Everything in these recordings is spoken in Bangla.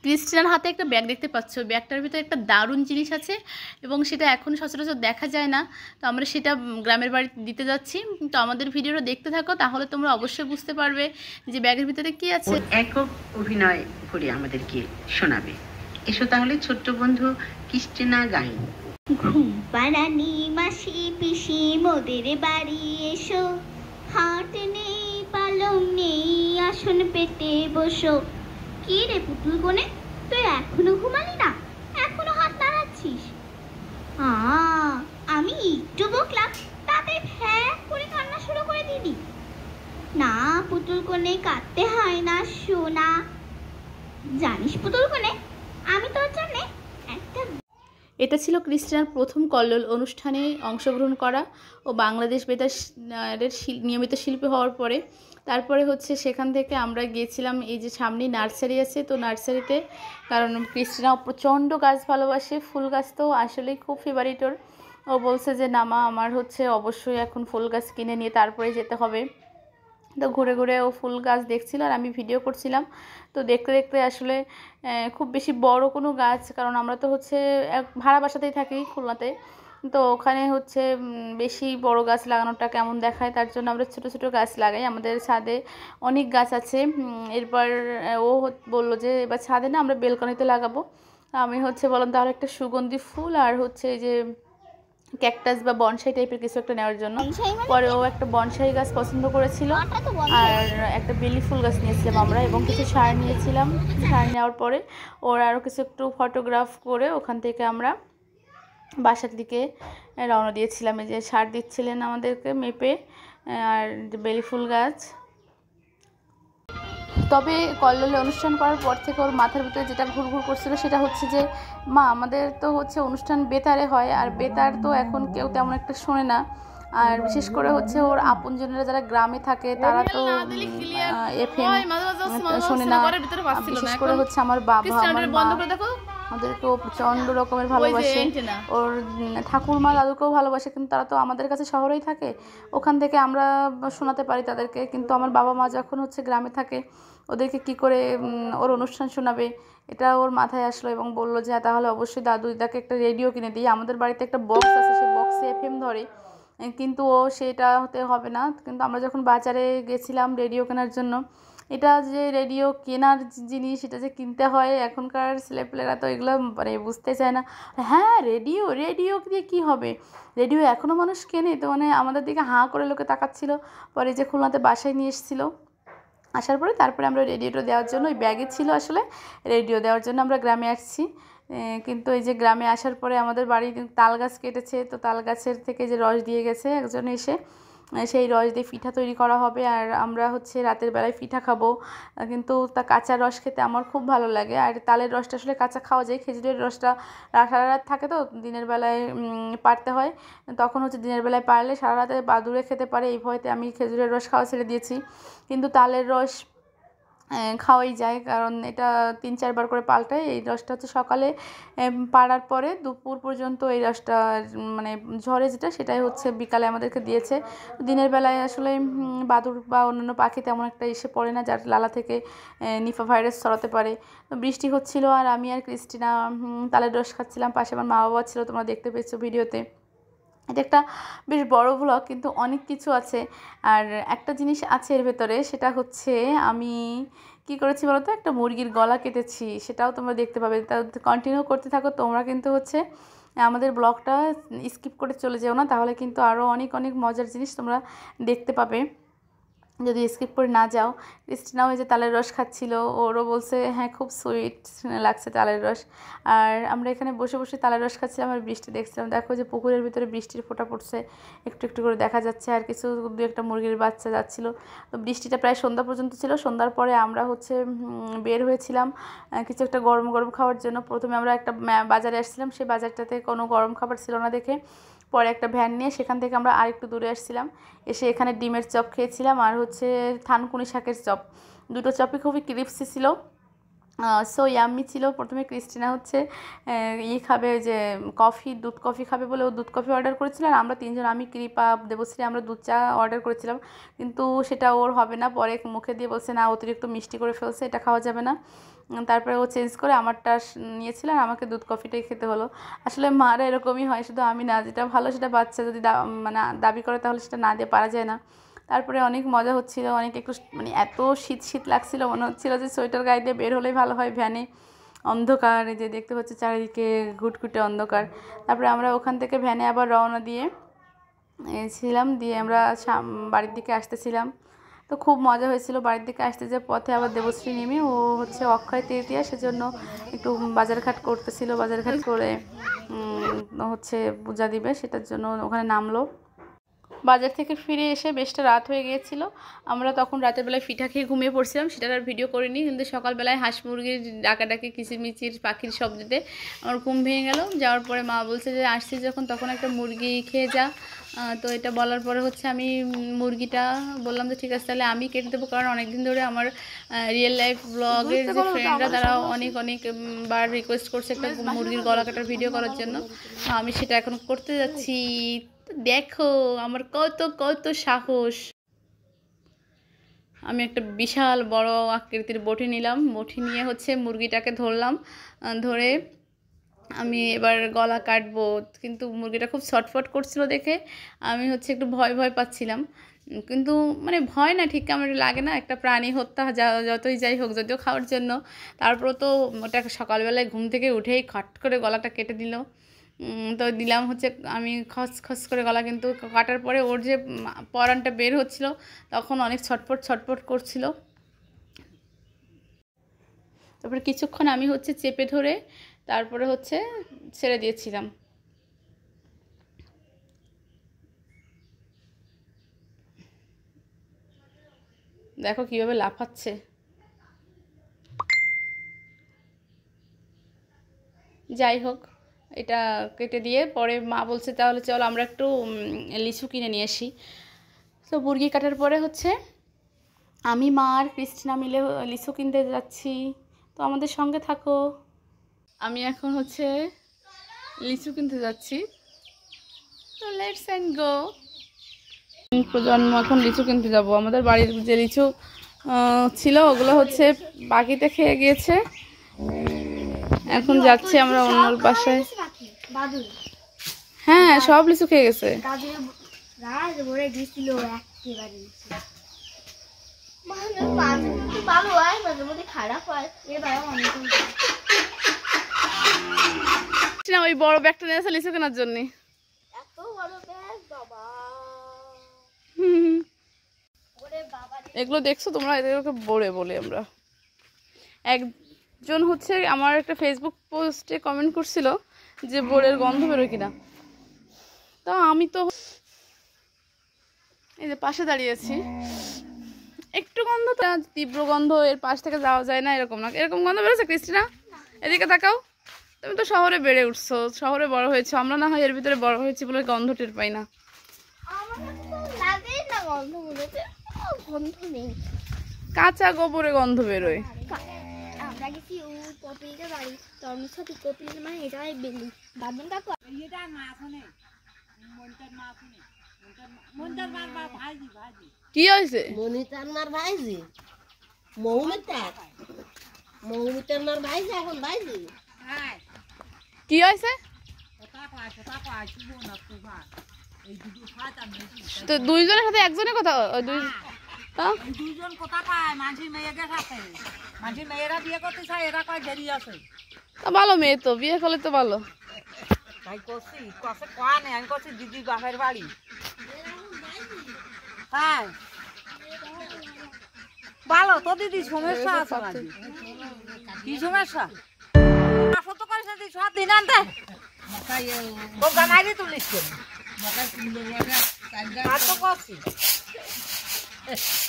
ক্রিস্টিনার হাতে একটা ব্যাগ দেখতে পাচ্ছ। ব্যাগটার ভিতরে একটা দারুণ জিনিস আছে এবং সেটা এখন সচরাচর দেখা যায় না। তো আমরা সেটা গ্রামের বাড়িতে দিতে যাচ্ছি। তো আমাদের ভিডিওটা দেখতে থাকো, তাহলে তোমরা অবশ্যই বুঝতে পারবে যে ব্যাগের ভিতরে কি আছে। একক অভিনয় করে আমাদেরকে শোনাবে। এসো তাহলে ছোট্ট বন্ধু ক্রিস্টিনা গাই। ঘুম পাড়ানি মাসি পিসি মোদের বাড়ি এসো, হাট নেই পালং নেই আসন পেতে বসো। কি রে পুতুল কোনে, তুই এখনো ঘুমালি না? এখনো হাত নাড়াচ্ছিস? আমি একটু বকলাম তাতে ফ্যাক করে কান্না শুরু করে দিবি? না পুতুল কোনে, কাঁদতে হয় না সোনা। জানিস পুতুল কোনে, আমি তোর জন্য একটা। এটা ছিল ক্রিস্টিনার প্রথম কল্লোল অনুষ্ঠানে অংশগ্রহণ করা ও বাংলাদেশ বেতারের নিয়মিত শিল্পী হওয়ার পরে। তারপরে হচ্ছে সেখান থেকে আমরা গিয়েছিলাম এই যে সামনে নার্সারি আছে, তো নার্সারিতে, কারণ ক্রিস্টিনা প্রচণ্ড গাছ ভালোবাসে, ফুল গাছ তো আসলেই খুব ফেভারিট ওর। ও বলছে যে না মা, আমার হচ্ছে অবশ্যই এখন ফুল গাছ কিনে নিয়ে তারপরে যেতে হবে। তো ঘুরে ঘুরে ও ফুল গাছ দেখছিল আর আমি ভিডিও করছিলাম। তো দেখতে দেখতে আসলে খুব বেশি বড় কোনো গাছ, কারণ আমরা তো হচ্ছে ভাড়া বাসাতেই থাকি খুলনাতে, তো ওখানে হচ্ছে বেশি বড় গাছ লাগানোটা কেমন দেখায়, তার জন্য আমরা ছোট ছোট গাছ লাগাই। আমাদের ছাদে অনেক গাছ আছে। এরপর ও বললো যে এবার ছাদে না, আমরা বেলকনিতে লাগাবো। আমি হচ্ছে বললাম তাহলে একটা সুগন্ধি ফুল আর হচ্ছে এই যে ক্যাকটাস বা বনসাই টাইপের কিছু একটা নেওয়ার জন্য। পরে ও একটা বনসাই গাছ পছন্দ করেছিল আর একটা বেলি ফুল গাছ নিয়েছিলাম আমরা, এবং কিছু সার নিয়েছিলাম। সার নেওয়ার পরে ওর আরও কিছু একটু ফটোগ্রাফ করে ওখান থেকে আমরা বাসার দিকে রওনা দিয়েছিলাম। এই যে সার দিচ্ছিলেন আমাদেরকে মেপে, আর বেলি ফুল গাছ। তবে কল্লোলে অনুষ্ঠান করার পর থেকে ওর মাথার ভিতরে যেটা ঘুরঘুর করছিল সেটা হচ্ছে যে মা, আমাদের তো হচ্ছে অনুষ্ঠান বেতারে হয়, আর বেতার তো এখন কেউ তেমন একটা শোনে না, আর বিশেষ করে হচ্ছে ওর আপনজনেরা যারা গ্রামে থাকে তারা তো এফএম শোনে না। বিশেষ করে হচ্ছে আমার বাবা, আমার মা, ওদেরকেও প্রচণ্ড রকমের ভালোবাসে। ওর ঠাকুরমা দাদুকেও ভালোবাসে, কিন্তু তারা তো আমাদের কাছে শহরেই থাকে, ওখান থেকে আমরা শোনাতে পারি তাদেরকে। কিন্তু আমার বাবা মা যখন হচ্ছে গ্রামে থাকে, ওদেরকে কি করে ওর অনুষ্ঠান শোনাবে, এটা ওর মাথায় আসলো এবং বললো যে তাহলে অবশ্যই দাদু দিদাকে একটা রেডিও কিনে দিই। আমাদের বাড়িতে একটা বক্স আছে, সেই বক্সে এফএম ধরে, কিন্তু ও সেটা হতে হবে না। কিন্তু আমরা যখন বাজারে গেছিলাম রেডিও কেনার জন্য, এটা যে রেডিও কেনার জিনিস, এটা যে কিনতে হয়, এখনকার ছেলেপেলেরা তো এগুলো মানে বুঝতে চায় না। হ্যাঁ, রেডিও রেডিও দিয়ে কী হবে, রেডিও এখনও মানুষ কেনে? তো মানে আমাদের দিকে হাঁ করে লোকে তাকাচ্ছিল। পরে যে খুলনাতে বাসায় নিয়ে এসেছিলো, আসার পরে তারপরে আমরা রেডিওটা দেওয়ার জন্য, ওই ব্যাগে ছিল আসলে রেডিও দেওয়ার জন্য আমরা গ্রামে আসছি। কিন্তু এই যে গ্রামে আসার পরে আমাদের বাড়ি তাল গাছ কেটেছে, তো তাল গাছের থেকে যে রস দিয়ে গেছে একজন এসে, সেই রস দিয়ে পিঠা তৈরি করা হবে, আর আমরা হচ্ছে রাতের বেলায় পিঠা খাবো। কিন্তু তা কাঁচা রস খেতে আমার খুব ভালো লাগে, আর তালের রসটা আসলে কাঁচা খাওয়া যায়, খেজুরের রসটা সারা রাত থাকে, তো দিনের বেলায় পারতে হয়। তখন হচ্ছে দিনের বেলায় পারলে সারা রাতে বাদুড়ে খেতে পারে, এই ভয়তে আমি খেজুরের রস খাওয়া ছেড়ে দিয়েছি। কিন্তু তালের রস খাওয়াই যায়, কারণ এটা 3-4 বার করে পাল্টায়। এই রসটা হচ্ছে সকালে পাড়ার পরে দুপুর পর্যন্ত এই রসটা মানে ঝরে যেটা, সেটাই হচ্ছে বিকালে আমাদেরকে দিয়েছে। দিনের বেলায় আসলে বাদুড় বা অন্যান্য পাখি তেমন একটা এসে পড়ে না, যার লালা থেকে নিপা ভাইরাস ছড়াতে পারে। তো বৃষ্টি হচ্ছিল আর আমি আর ক্রিস্টিনা তালের রস খাচ্ছিলাম, পাশে আমার মা বাবা ছিল, তোমরা দেখতে পেয়েছো ভিডিওতে। এটা একটা বেশ বড় ব্লগ, কিন্তু অনেক কিছু আছে। আর একটা জিনিস আছে এর ভেতরে, সেটা হচ্ছে আমি কি করেছি বলো তো, একটা মুরগির গলা কেটেছি, সেটাও তোমরা দেখতে পাবে। তা কন্টিনিউ করতে থাকো তোমরা, কিন্তু হচ্ছে আমাদের ব্লগটা স্কিপ করে চলে যেও না, তাহলে কিন্তু আরও অনেক অনেক মজার জিনিস তোমরা দেখতে পাবে যদি স্কিপ করে না যাও। ক্রিস্টিনাও এই যে তালের রস খাচ্ছিল, ওরও বলছে হ্যাঁ খুব সুইট লাগছে তালের রস। আর আমরা এখানে বসে বসে তালের রস খাচ্ছিলাম আর বৃষ্টি দেখছিলাম। দেখো যে পুকুরের ভিতরে বৃষ্টির ফোঁটা পড়ছে, একটু একটু করে দেখা যাচ্ছে, আর কিছু 2-1টা মুরগির বাচ্চা যাচ্ছিলো। তো বৃষ্টিটা প্রায় সন্ধ্যা পর্যন্ত ছিল। সন্ধ্যার পরে আমরা হচ্ছে বের হয়েছিলাম কিছু একটা গরম গরম খাওয়ার জন্য। প্রথমে আমরা একটা বাজারে আসছিলাম, সেই বাজারটাতে কোনো গরম খাবার ছিল না দেখে পরে একটা ভ্যান নিয়ে সেখান থেকে আমরা আরেকটু দূরে আসছিলাম। এসে এখানে ডিমের চপ খেয়েছিলাম আর হচ্ছে থানকুনি শাকের চপ। দুটো চপই খুবই ক্রিপসি ছিল, সো ইয়াম্মি ছিল। প্রথমে ক্রিস্টিনা হচ্ছে খাবে, যে দুধ কফি খাবে বলে ও দুধ কফি অর্ডার করেছিল, আর আমরা তিনজন, আমি কৃপা দেবশ্রী, আমরা দুধ চা অর্ডার করেছিলাম। কিন্তু সেটা ওর হবে না, পরে মুখে দিয়ে বলছে না অতিরিক্ত মিষ্টি করে ফেলছে, এটা খাওয়া যাবে না। তারপরে ও চেঞ্জ করে আমারটা নিয়েছিল আর আমাকে দুধ কফিটাই খেতে হলো। আসলে মারা এরকমই হয়, শুধু আমি না, যেটা ভালো সেটা বাচ্চা যদি মানে দাবি করে তাহলে সেটা না দিয়ে পারা যায় না। তারপরে অনেক মজা হচ্ছিল, অনেক একটু মানে এত শীত শীত লাগছিল, মনে হচ্ছিলো যে সোয়েটার গায়ে দিয়ে বের হলেই ভালো হয়। ভ্যানে অন্ধকার, যে দেখতে হচ্ছে চারিদিকে ঘুটঘুটে অন্ধকার। তারপরে আমরা ওখান থেকে ভ্যানে আবার রওনা দিয়ে ছিলাম, দিয়ে আমরা বাড়ির দিকে আসতেছিলাম। তো খুব মজা হয়েছিল। বাড়ির দিকে আসতে যে পথে আবার দেবশ্রী নেমে, ও হচ্ছে অক্ষয় তৃতীয়া, সেজন্য একটু বাজারঘাট করতেছিল। বাজারঘাট করে হচ্ছে পূজা দিবে, সেটার জন্য ওখানে নামলো। বাজার থেকে ফিরে এসে বেশটা রাত হয়ে গিয়েছিল। আমরা তখন রাতের বেলায় পিঠা খেয়ে ঘুমিয়ে পড়ছিলাম, সেটার আর ভিডিও করিনি। কিন্তু সকালবেলায় হাঁস মুরগির ডাকাডাকি, কিচিরমিচির পাখির শব্দতে আমার ঘুম ভেঙে গেল। যাওয়ার পরে মা বলছে যে আসছি যখন তখন একটা মুরগি খেয়ে যা। তো এটা বলার পরে হচ্ছে আমি মুরগিটা বললাম যে ঠিক আছে তাহলে আমি কেটে দেবো, কারণ অনেকদিন ধরে আমার রিয়েল লাইফ ব্লগের যে ফ্রেন্ডরা তারা অনেক বার রিকোয়েস্ট করছে একটা মুরগির গলা কাটার ভিডিও করার জন্য। আমি সেটা এখন করতে যাচ্ছি। দেখো আমার কত কত সাহস। আমি একটা বিশাল বড় আকৃতির বটি নিলাম, বটি নিয়ে হচ্ছে মুরগিটাকে ধরলাম। ধরে আমি এবার গলা কাটবো, কিন্তু মুরগিটা খুব ছটফট করছিল দেখে আমি হচ্ছে একটু ভয় ভয় পাচ্ছিলাম। কিন্তু মানে ভয় না, ঠিক আমার লাগে না, একটা প্রাণী হত্যা যতই যাই হোক, যদিও খাওয়ার জন্য। তারপর তো ওটা সকালবেলায় ঘুম থেকে উঠেই খট করে গলাটা কেটে দিল। তো দিলাম হচ্ছে আমি খস খস করে গলা, কিন্তু কাটার পরে ওর যে পরানটা বের হচ্ছিল তখন অনেক ছটফট ছটফট করছিল। তারপরে কিছুক্ষণ আমি হচ্ছে চেপে ধরে তারপরে হচ্ছে ছেড়ে দিয়েছিলাম। দেখো কিভাবে লাফাচ্ছে। যাই হোক, এটা কেটে দিয়ে পরে মা বলছে তাহলে চল আমরা একটু লিচু কিনে নিয়ে আসি। তো মুরগি কাটার পরে হচ্ছে আমি, মা আর ক্রিস্টিনা মিলে লিচু কিনতে যাচ্ছি। তো আমাদের সঙ্গে থাকো। আমি এখন হচ্ছে লিচু কিনতে যাচ্ছি। তো লেটস এন্ড গো। প্রজন্ম এখন লিচু কিনতে যাব। আমাদের বাড়ির যে লিচু ছিল ওগুলো হচ্ছে বাকিতে খেয়ে গিয়েছে। এখন যাচ্ছি আমরা অন্য বাসায়। হ্যাঁ, সব লিচু খেয়ে গেছে। ওই বড় ব্যাগটা নিয়ে আসে লিচু কেনার জন্য। এগুলো দেখছো তোমরা, এদেরকে বড়ে বলি আমরা। একজন হচ্ছে আমার একটা ফেসবুক পোস্টে কমেন্ট করছিল যে বোরের গন্ধ বেরোয় কিনা। তো আমি তো এই যে পাশে দাঁড়িয়ে আছি, একটু গন্ধ, তীব্র গন্ধ, এর পাশ থেকে যাওয়া যায় না এরকম না। এরকম গন্ধ বেরোচ্ছে ক্রিস্টিনা, এদিকে তাকাও। তুমি তো শহরে বেড়ে উঠছো, শহরে বড় হয়েছো, আমরা না হয় এর ভিতরে বড় হয়েছি বলে গন্ধ টের পাই না। কাঁচা গোবরে গন্ধ বেরোয়। কি হয়েছে? কি হয়েছে? তো দুইজনের সাথে একজনের কথা, দুইজন কথা পায়। মাঝির মেয়েকে সাথে মাঝির মেয়েরা বিয়ে করতে চায়, এরা কয় দেরি আছে। ভালো মেয়ে তো, বিয়ে করলে তো ভালো। তাই করছি, কসে কোয়া নেই, আমি করছি দিদির বাপের বাড়ি। হ্যাঁ ভালো তো দিদি, সমস্যা আছে নাকি? কি সমস্যা? সত্য করে সব দিন আনতে গানাইরে তুলিস তো করছি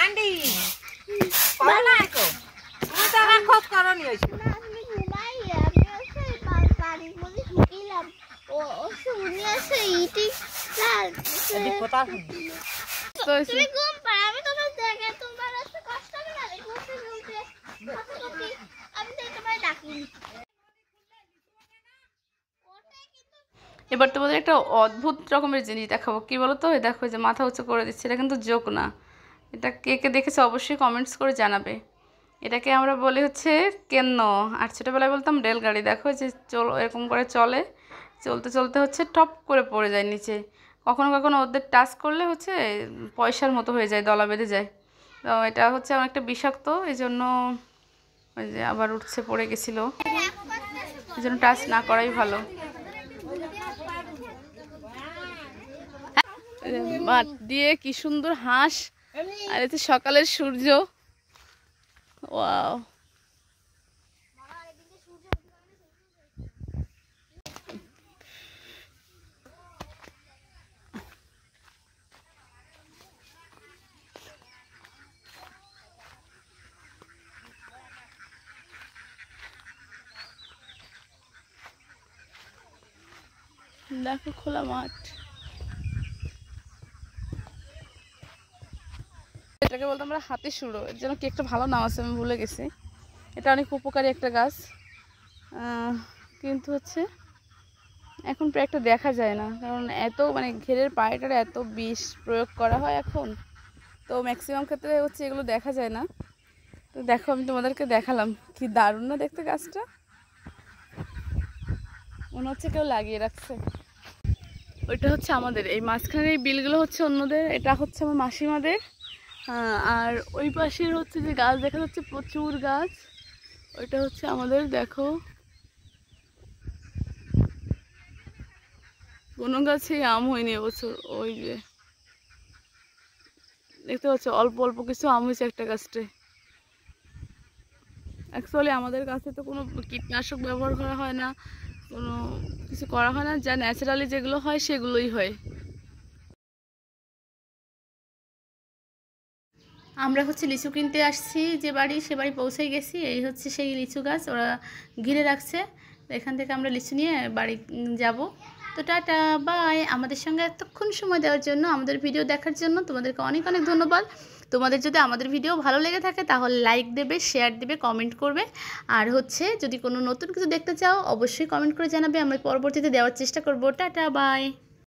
আন্ডি না তো, তুমি তো আমার খোঁজ করো নি হয়েছে। এবার তোমাদের একটা অদ্ভুত রকমের জিনিস দেখাবো। কি বলো তো, দেখো যে মাথা উঁচু করে দিচ্ছে, এটা কিন্তু জোক না। এটা কে কে দেখেছে অবশ্যই কমেন্টস করে জানাবে। এটাকে আমরা বলি হচ্ছে কেন্ন, আর ছোটোবেলায় বলতাম রেলগাড়ি। দেখো যে এরকম করে চলে, চলতে চলতে হচ্ছে টপ করে পড়ে যায় নিচে। কখনো কখনো ওদের টাচ করলে হচ্ছে পয়সার মতো হয়ে যায়, দলা বেঁধে যায়। তো এটা হচ্ছে অনেকটা বিষাক্ত, এই জন্য ওই যে আবার উঠছে, পড়ে গেছিলো, এই জন্য টাচ না করাই ভালো। মাঠ দিয়ে কি সুন্দর হাঁস, আর এতে সকালের সূর্য। ওয়াও, দেখো খোলা মাঠ। এটাকে বলতে আমরা হাতি সুড়ো, এর জন্য কি একটা ভালো নাম আছে, আমি ভুলে গেছি। এটা অনেক উপকারী একটা গাছ, কিন্তু হচ্ছে এখন প্রায় একটা দেখা যায় না, কারণ এত মানে ঘেরের পায়েটারে এত বিষ প্রয়োগ করা হয় এখন, তো ম্যাক্সিমাম ক্ষেত্রে হচ্ছে এগুলো দেখা যায় না। তো দেখো আমি তোমাদেরকে দেখালাম, কি দারুণ না দেখতে গাছটা, মনে হচ্ছে কেউ লাগিয়ে রাখছে। ওইটা হচ্ছে আমাদের, এই মাঝখানের এই বিলগুলো হচ্ছে অন্যদের, এটা হচ্ছে আমার মাসিমাদের। আর ওই পাশের হচ্ছে যে গাছ দেখা যাচ্ছে, প্রচুর গাছ, ওইটা হচ্ছে আমাদের। দেখো কোনো গাছেই আম হয়নি এবছর, ওই যে দেখতে পাচ্ছ অল্প অল্প কিছু আম হয়েছে একটা গাছটায়। অ্যাকচুয়ালি আমাদের গাছে তো কোনো কীটনাশক ব্যবহার করা হয় না, কোনো কিছু করা হয় না, যা ন্যাচারালি যেগুলো হয় সেগুলোই হয়। আমরা হচ্ছে লিচু কিনতে আসছি, যে বাড়ি সে বাড়ি পৌঁছে গেছি। এই হচ্ছে সেই লিচু গাছ, ওরা ঘিরে রাখছে। এখান থেকে আমরা লিচু নিয়ে বাড়ি যাব। তো টাটা বাই। আমাদের সঙ্গে এতক্ষণ সময় দেওয়ার জন্য, আমাদের ভিডিও দেখার জন্য তোমাদেরকে অনেক অনেক ধন্যবাদ। তোমাদের যদি আমাদের ভিডিও ভালো লেগে থাকে তাহলে লাইক দেবে, শেয়ার দেবে, কমেন্ট করবে। আর হচ্ছে যদি কোনো নতুন কিছু দেখতে চাও অবশ্যই কমেন্ট করে জানাবে, আমরা পরবর্তীতে দেওয়ার চেষ্টা করব। Tata bye.